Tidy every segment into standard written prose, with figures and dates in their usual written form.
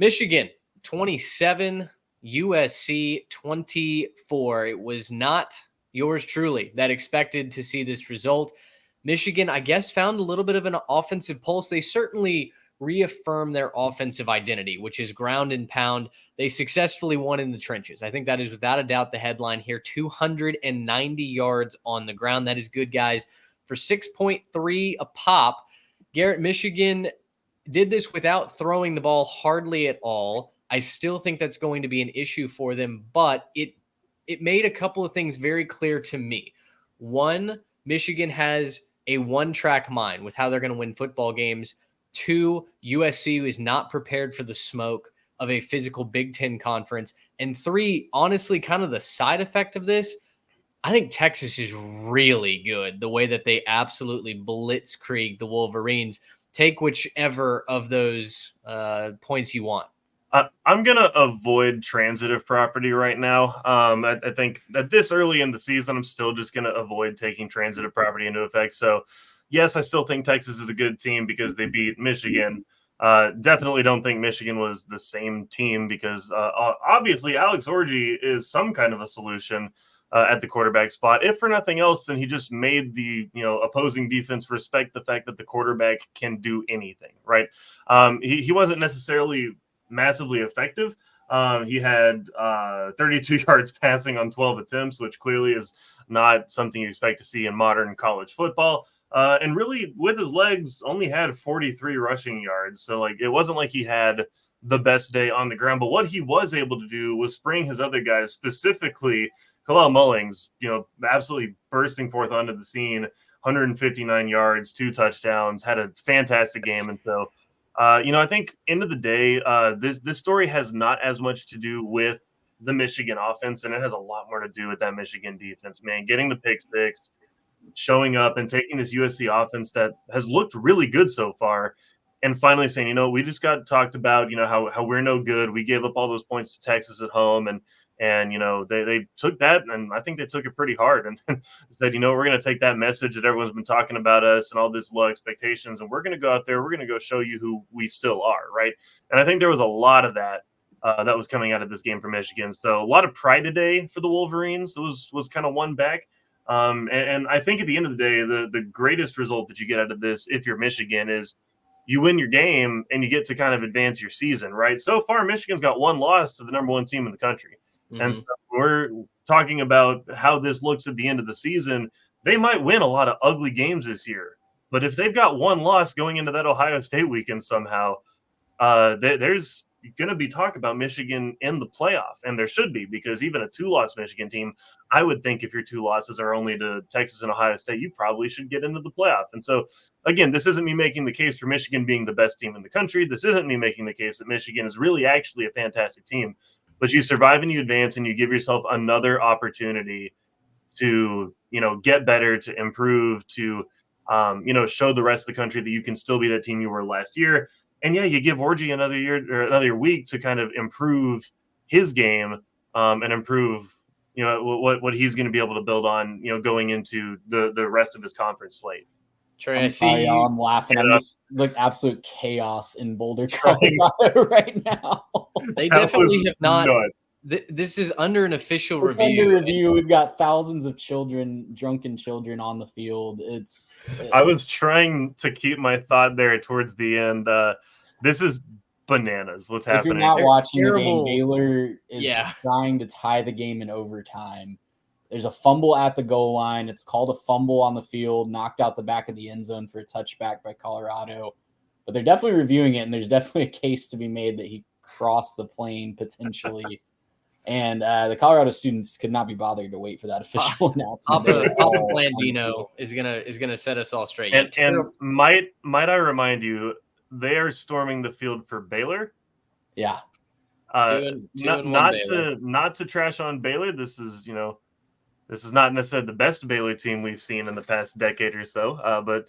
Michigan 27, USC 24. It was not yours truly that expected to see this result. Michigan, I guess, found a little bit of an offensive pulse. They certainly reaffirmed their offensive identity, which is ground and pound. They successfully won in the trenches. I think that is without a doubt the headline here. 290 yards on the ground. That is good, guys. For 6.3 a pop, Garrett, Michigan did this without throwing the ball hardly at all. I still think that's going to be an issue for them, but it made a couple of things very clear to me. One, Michigan has a one-track mind with how they're going to win football games. Two, USC is not prepared for the smoke of a physical Big Ten conference. And three, honestly, kind of the side effect of this, I think Texas is really good, the way that they absolutely blitzkrieg the Wolverines. Take whichever of those points you want. I'm going to avoid transitive property right now. I think that this early in the season, I'm still just going to avoid taking transitive property into effect. So, yes, I still think Texas is a good team because they beat Michigan. Definitely don't think Michigan was the same team because obviously Alex Orji is some kind of a solution at the quarterback spot. If for nothing else, then he just made the opposing defense respect the fact that the quarterback can do anything, right? He wasn't necessarily massively effective. He had 32 yards passing on 12 attempts, which clearly is not something you expect to see in modern college football. And really, with his legs, only had 43 rushing yards. So, it wasn't like he had the best day on the ground. But what he was able to do was spring his other guys, specifically Kalel Mullings, absolutely bursting forth onto the scene, 159 yards, 2 touchdowns, had a fantastic game. And so, I think end of the day, this story has not as much to do with the Michigan offense, and it has a lot more to do with that Michigan defense, man. Getting the pick six, showing up and taking this USC offense that has looked really good so far and finally saying, we just got talked about, how we're no good. We gave up all those points to Texas at home, and they took that, and I think they took it pretty hard and said, we're going to take that message that everyone's been talking about us and all this low expectations, and we're going to go out there, we're going to go show you who we still are, right? And I think there was a lot of that that was coming out of this game for Michigan. So a lot of pride today for the Wolverines. It was kind of one back. And I think at the end of the day, the greatest result that you get out of this, if you're Michigan, is you win your game and you get to kind of advance your season, right? So far, Michigan's got one loss to the number one team in the country. Mm-hmm. And so we're talking about how this looks at the end of the season. They might win a lot of ugly games this year, but if they've got one loss going into that Ohio State weekend somehow, there's going to be talk about Michigan in the playoff, and there should be, because even a 2-loss Michigan team, I would think if your 2 losses are only to Texas and Ohio State, you probably should get into the playoff. And so, again, this isn't me making the case for Michigan being the best team in the country. This isn't me making the case that Michigan is really actually a fantastic team. But you survive and you advance, and you give yourself another opportunity to, get better, to improve, to, show the rest of the country that you can still be that team you were last year. And yeah, you give Orji another year or another week to kind of improve his game and improve, what he's going to be able to build on, going into the rest of his conference slate. Trey, I'm sorry, y'all. I'm laughing. I'm just absolute chaos in Boulder, Colorado right now. They definitely have not. This is under an official review. Under review. We've got thousands of drunken children on the field. I was trying to keep my thought there towards the end. This is bananas. What's happening? If you're not watching the game, Baylor is trying to tie the game in overtime. There's a fumble at the goal line. It's called a fumble on the field, knocked out the back of the end zone for a touchback by Colorado. But they're definitely reviewing it, and there's definitely a case to be made that he crossed the plane potentially. And the Colorado students could not be bothered to wait for that official announcement. Papa Blandino is gonna set us all straight. And might I remind you, they are storming the field for Baylor. Yeah. Not to trash on Baylor. This is not necessarily the best Baylor team we've seen in the past decade or so. But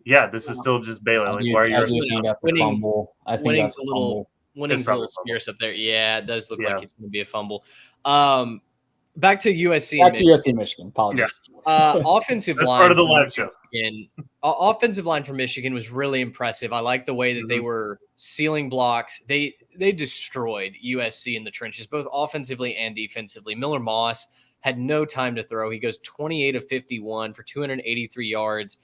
yeah, this is still just Baylor. I think that's a fumble. I think that's a fumble. Winning's a little scarce up there. Yeah, it does look like it's going to be a fumble. Back to USC. Back to USC, Michigan. Apologies. Offensive That's line. Part of the live show. Offensive line for Michigan was really impressive. I like the way that they were sealing blocks. they destroyed USC in the trenches, both offensively and defensively. Miller Moss had no time to throw. He goes 28 of 51 for 283 yards,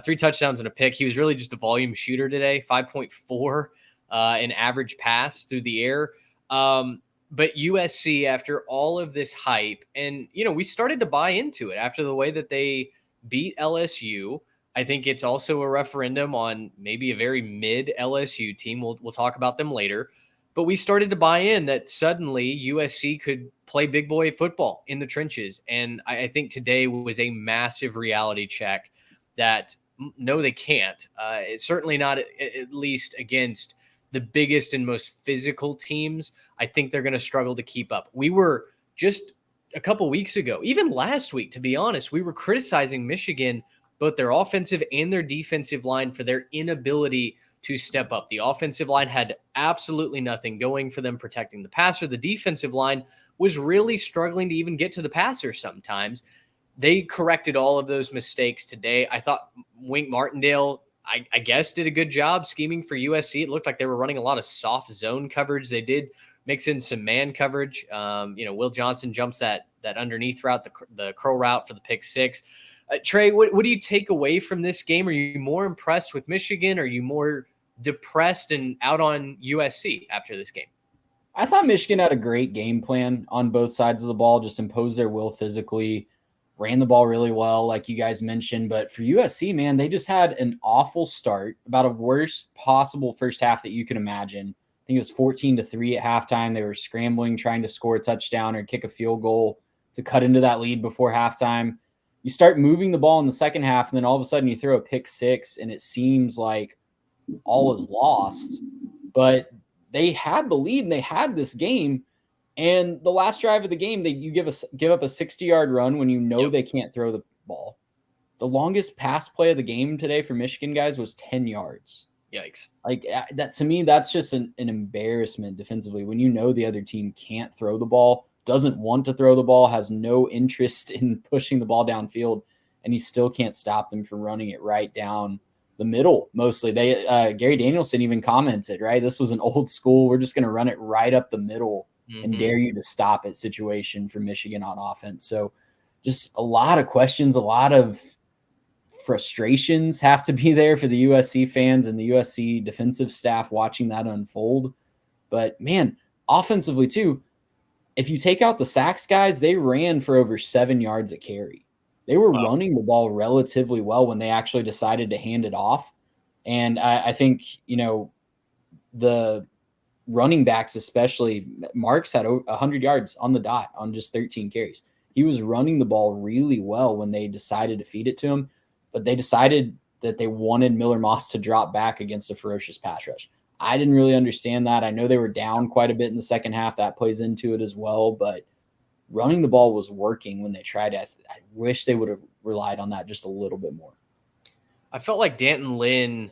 3 touchdowns and a pick. He was really just a volume shooter today, 5.4 in average pass through the air. But USC, after all of this hype, and, we started to buy into it after the way that they beat LSU. I think it's also a referendum on maybe a very mid LSU team. We'll talk about them later. But we started to buy in that suddenly USC could play big boy football in the trenches. And I think today was a massive reality check that, no, they can't. It's certainly not, at least against the biggest and most physical teams. I think they're going to struggle to keep up. We were just a couple weeks ago, even last week, to be honest, we were criticizing Michigan, both their offensive and their defensive line, for their inability to step up. The offensive line had absolutely nothing going for them protecting the passer. The defensive line was really struggling to even get to the passer sometimes. They corrected all of those mistakes today. I thought Wink Martindale, I guess, did a good job scheming for USC. It looked like they were running a lot of soft zone coverage. They did mix in some man coverage. Will Johnson jumps that underneath route, the curl route for the pick six. Trey, what do you take away from this game? Are you more impressed with Michigan? Are you more depressed and out on USC after this game? I thought Michigan had a great game plan on both sides of the ball, just imposed their will physically, ran the ball really well, like you guys mentioned. But for USC, man, they just had an awful start, about a worst possible first half that you can imagine. I think it was 14-3 at halftime. They were scrambling, trying to score a touchdown or kick a field goal to cut into that lead before halftime. You start moving the ball in the second half, and then all of a sudden you throw a pick six, and it seems like all is lost. But they had the lead, and they had this game. And the last drive of the game, you give up a 60-yard run when they can't throw the ball. The longest pass play of the game today for Michigan, guys, was 10 yards. Yikes. Like that, to me, that's just an embarrassment defensively. When the other team can't throw the ball, doesn't want to throw the ball, has no interest in pushing the ball downfield, and you still can't stop them from running it right down the middle. Mostly, Gary Danielson even commented, right? This was an old school, we're just going to run it right up the middle and dare you to stop it situation for Michigan on offense. So just a lot of questions, a lot of frustrations have to be there for the USC fans and the USC defensive staff watching that unfold. But man, offensively too, if you take out the sacks, guys, they ran for over 7 yards a carry. They were running the ball relatively well when they actually decided to hand it off. And I think, the running backs, especially Marks, had 100 yards on the dot on just 13 carries. He was running the ball really well when they decided to feed it to him, but they decided that they wanted Miller Moss to drop back against a ferocious pass rush. I didn't really understand that. I know they were down quite a bit in the second half. That plays into it as well, but running the ball was working when they tried it. I wish they would have relied on that just a little bit more. I felt like Danton Lynn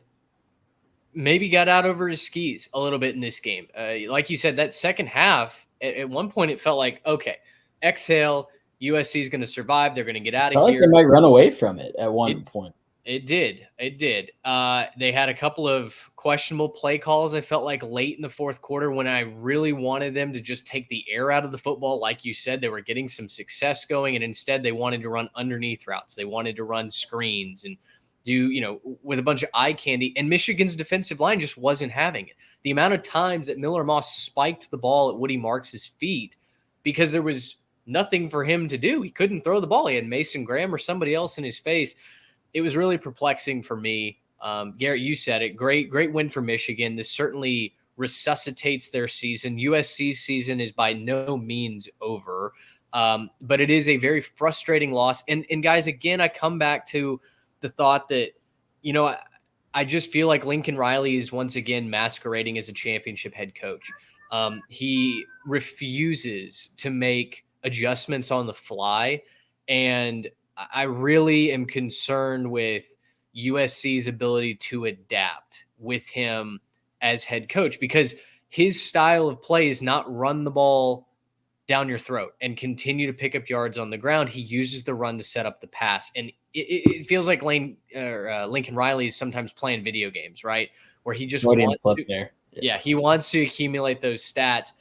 maybe got out over his skis a little bit in this game. Like you said, that second half, at one point it felt like, okay, exhale, USC is going to survive. They're going to get out of here. Like they might run away from it at one point. It did. They had a couple of questionable play calls, I felt like, late in the fourth quarter when I really wanted them to just take the air out of the football. Like you said, they were getting some success going, and instead they wanted to run underneath routes. They wanted to run screens and do, with a bunch of eye candy. And Michigan's defensive line just wasn't having it. The amount of times that Miller Moss spiked the ball at Woody Marks' feet because there was nothing for him to do. He couldn't throw the ball. He had Mason Graham or somebody else in his face. It was really perplexing for me. Garrett, you said it. Great win for Michigan. This certainly resuscitates their season. USC's season is by no means over, but it is a very frustrating loss. And guys, again, I come back to the thought that, I just feel like Lincoln Riley is once again masquerading as a championship head coach. He refuses to make adjustments on the fly, and I really am concerned with USC's ability to adapt with him as head coach, because his style of play is not run the ball down your throat and continue to pick up yards on the ground. He uses the run to set up the pass. And it feels like Lincoln Riley is sometimes playing video games, right? Where he just wants to, Yeah, he wants to accumulate those stats.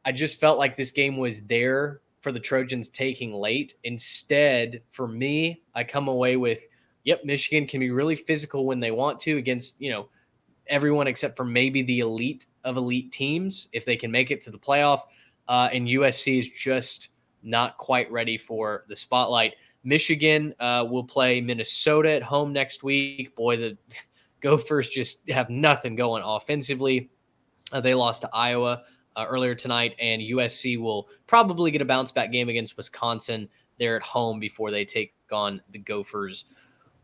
I just felt like this game was there for the Trojans taking late. Instead, for me, I come away with, yep, Michigan can be really physical when they want to against, everyone except for maybe the elite of elite teams if they can make it to the playoff. And USC is just not quite ready for the spotlight. Michigan will play Minnesota at home next week. Boy, the Gophers just have nothing going offensively. They lost to Iowa earlier tonight, and USC will probably get a bounce-back game against Wisconsin. They're at home before they take on the Gophers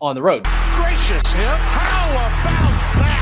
on the road. Gracious, how about that?